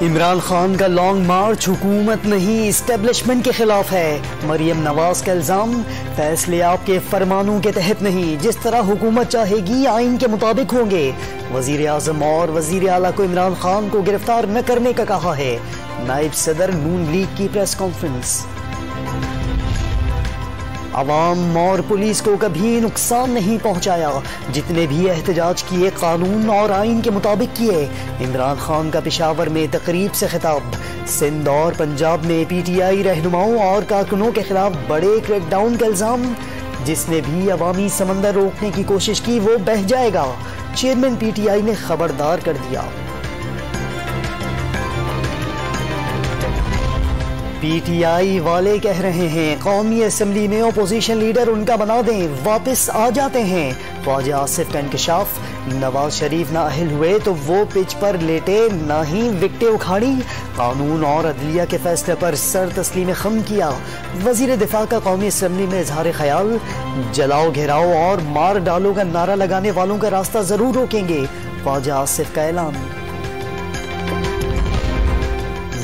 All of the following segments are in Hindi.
इमरान खान का लॉन्ग मार्च हुकूमत नहीं इस्टेब्लिशमेंट के खिलाफ है। मरियम नवाज का इल्जाम, फैसले आपके फरमानों के तहत नहीं, जिस तरह हुकूमत चाहेगी आइन के मुताबिक होंगे। वजीर आजम और वजीर आला को इमरान खान को गिरफ्तार न करने का कहा है। नायब सदर नून लीग की प्रेस कॉन्फ्रेंस। अवाम और पुलिस को कभी नुकसान नहीं पहुंचाया, जितने भी एहतजाज किए कानून और आइन के मुताबिक किए। इमरान खान का पेशावर में तकरीब से खिताब। सिंध और पंजाब में पीटीआई रहनुमाओं और कारकुनों के खिलाफ बड़े क्रैकडाउन का इल्जाम। जिसने भी अवामी समंदर रोकने की कोशिश की वो बह जाएगा, चेयरमैन पीटीआई ने खबरदार कर दिया। पीटीआई वाले कह रहे हैं कौमी असम्बली में ओपोजिशन लीडर उनका बना दें, वापस आ जाते हैं। ख्वाजा आसिफ का इंकशाफ, नवाज शरीफ ना अहल हुए तो वो पिच पर लेटे, ना ही विकटें उखाड़ी। कानून और अदलिया के फैसले पर सर तस्लीम खम किया। वजीर दिफा का कौमी असम्बली में इजहार ख्याल, जलाओ घेराओ और मार डालो का नारा लगाने वालों का रास्ता जरूर रोकेंगे। ख्वाजा आसिफ का ऐलान।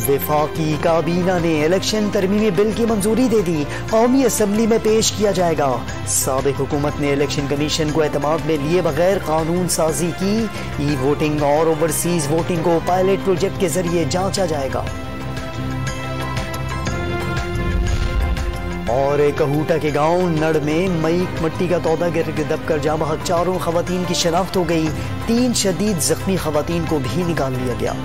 वफाकी काबीना ने इलेक्शन तरमीमी बिल की मंजूरी दे दी, कौमी असम्बली में पेश किया जाएगा। साबिक हुकूमत ने इलेक्शन कमीशन को एतमाद में लिए बगैर कानून साजी की। ई वोटिंग और ओवरसीज वोटिंग को पायलट प्रोजेक्ट के जरिए जांचा जाएगा। और कहूटा के गांव नड़ में मई मट्टी का तौदा गिर दबकर जा बहक 4 खवातीन की शनाख्त हो गई। 3 शदीद जख्मी खवातीन को भी निकाल लिया गया।